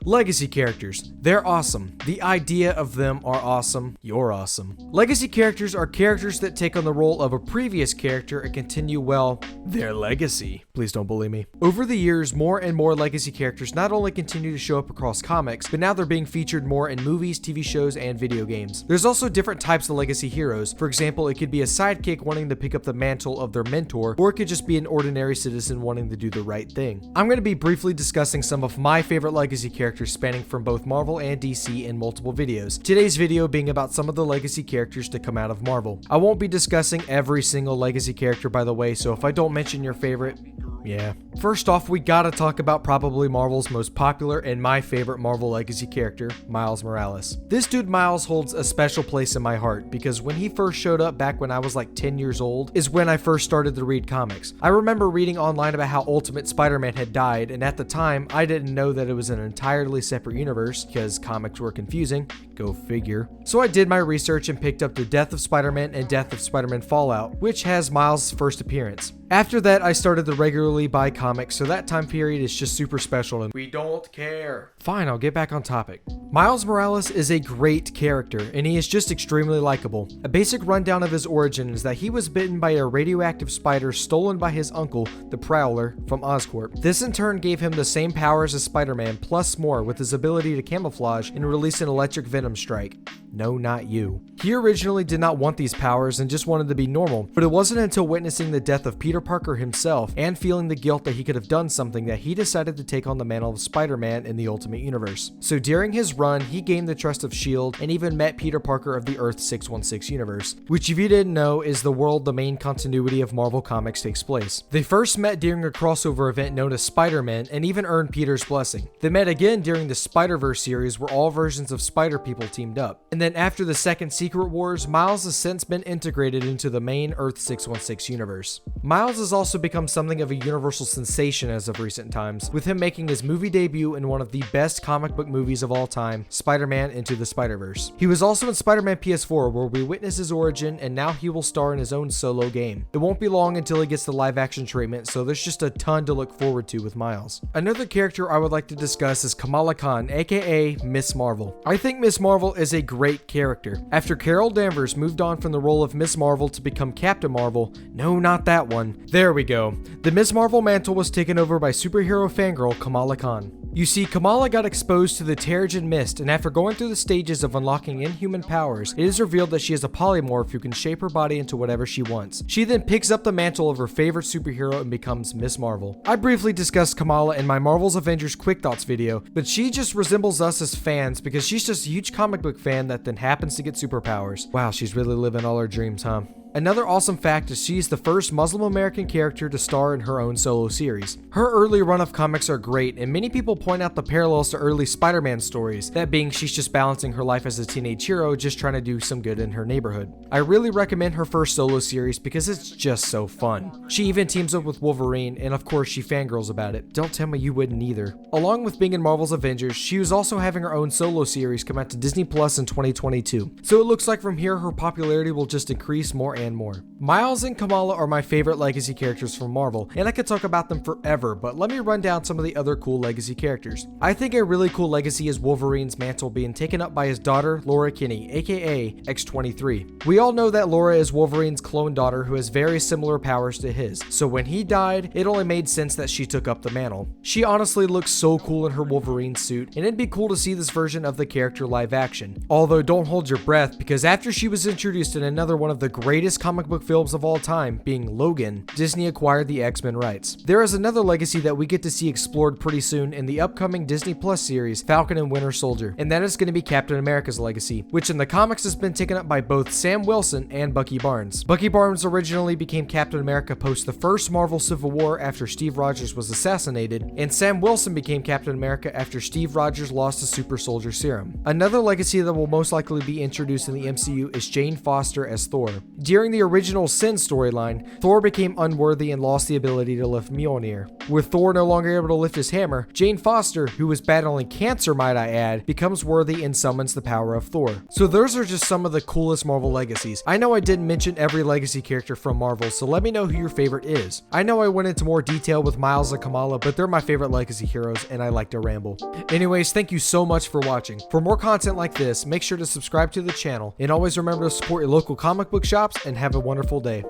Legacy characters. They're awesome. The idea of them are awesome. You're awesome. Legacy characters are characters that take on the role of a previous character and continue, well, their legacy. Please don't bully me. Over the years, more and more legacy characters not only continue to show up across comics, but now they're being featured more in movies, TV shows, and video games. There's also different types of legacy heroes. For example, it could be a sidekick wanting to pick up the mantle of their mentor, or it could just be an ordinary citizen wanting to do the right thing. I'm going to be briefly discussing some of my favorite legacy characters spanning from both Marvel and DC in multiple videos. Today's video being about some of the legacy characters to come out of Marvel. I won't be discussing every single legacy character, by the way, so if I don't mention your favorite, yeah. First off, we gotta talk about probably Marvel's most popular and my favorite Marvel legacy character, Miles Morales. This dude Miles holds a special place in my heart because when he first showed up back when I was like 10 years old is when I first started to read comics. I remember reading online about how Ultimate Spider-Man had died, and at the time I didn't know that it was an entirely separate universe because comics were confusing. Go figure. So I did my research and picked up the Death of Spider-Man and Death of Spider-Man Fallout, which has Miles' first appearance. After that, I started to regularly buy comics, so that time period is just super special and we don't care. Fine, I'll get back on topic. Miles Morales is a great character, and he is just extremely likable. A basic rundown of his origin is that he was bitten by a radioactive spider stolen by his uncle, the Prowler, from Oscorp. This in turn gave him the same powers as Spider-Man, plus more, with his ability to camouflage and release an electric venom strike. No, not you. He originally did not want these powers and just wanted to be normal, but it wasn't until witnessing the death of Peter Parker himself and feeling the guilt that he could have done something that he decided to take on the mantle of Spider-Man in the Ultimate Universe. So during his run, he gained the trust of S.H.I.E.L.D. and even met Peter Parker of the Earth 616 universe, which if you didn't know is the world the main continuity of Marvel Comics takes place. They first met during a crossover event known as Spider-Man and even earned Peter's blessing. They met again during the Spider-Verse series where all versions of Spider-People teamed up. And then after the second Secret Wars, Miles has since been integrated into the main Earth 616 universe. Miles has also become something of a universal sensation as of recent times, with him making his movie debut in one of the best comic book movies of all time, Spider-Man Into the Spider-Verse. He was also in Spider-Man PS4 where we witness his origin, and now he will star in his own solo game. It won't be long until he gets the live action treatment, so there's just a ton to look forward to with Miles. Another character I would like to discuss is Kamala Khan, aka Miss Marvel. I think Miss Marvel is a great character. After Carol Danvers moved on from the role of Miss Marvel to become Captain Marvel, no, not that one. There we go. The Miss Marvel mantle was taken over by superhero fangirl Kamala Khan. You see, Kamala got exposed to the Terrigen Mist, and after going through the stages of unlocking inhuman powers, it is revealed that she is a polymorph who can shape her body into whatever she wants. She then picks up the mantle of her favorite superhero and becomes Miss Marvel. I briefly discussed Kamala in my Marvel's Avengers Quick Thoughts video, but she just resembles us as fans because she's just a huge comic book fan that then happens to get superpowers. Wow, she's really living all her dreams, huh? Another awesome fact is she's the first Muslim American character to star in her own solo series. Her early run of comics are great, and many people point out the parallels to early Spider-Man stories, that being she's just balancing her life as a teenage hero just trying to do some good in her neighborhood. I really recommend her first solo series because it's just so fun. She even teams up with Wolverine, and of course she fangirls about it. Don't tell me you wouldn't either. Along with being in Marvel's Avengers, she was also having her own solo series come out to Disney Plus in 2022. So it looks like from here her popularity will just increase more and more. Miles and Kamala are my favorite legacy characters from Marvel, and I could talk about them forever, but let me run down some of the other cool legacy characters. I think a really cool legacy is Wolverine's mantle being taken up by his daughter, Laura Kinney, aka X-23. We all know that Laura is Wolverine's clone daughter who has very similar powers to his, so when he died, it only made sense that she took up the mantle. She honestly looks so cool in her Wolverine suit, and it'd be cool to see this version of the character live action. Although don't hold your breath, because after she was introduced in another one of the greatest comic book films of all time, being Logan, Disney acquired the X-Men rights. There is another legacy that we get to see explored pretty soon in the upcoming Disney Plus series, Falcon and Winter Soldier, and that is going to be Captain America's legacy, which in the comics has been taken up by both Sam Wilson and Bucky Barnes. Bucky Barnes originally became Captain America post the first Marvel Civil War after Steve Rogers was assassinated, and Sam Wilson became Captain America after Steve Rogers lost the super soldier serum. Another legacy that will most likely be introduced in the MCU is Jane Foster as Thor. During the original Sin storyline, Thor became unworthy and lost the ability to lift Mjolnir. With Thor no longer able to lift his hammer, Jane Foster, who was battling cancer might I add, becomes worthy and summons the power of Thor. So those are just some of the coolest Marvel legacies. I know I didn't mention every legacy character from Marvel, so let me know who your favorite is. I know I went into more detail with Miles and Kamala, but they're my favorite legacy heroes and I like to ramble. Anyways, thank you so much for watching. For more content like this, make sure to subscribe to the channel and always remember to support your local comic book shops and have a wonderful day.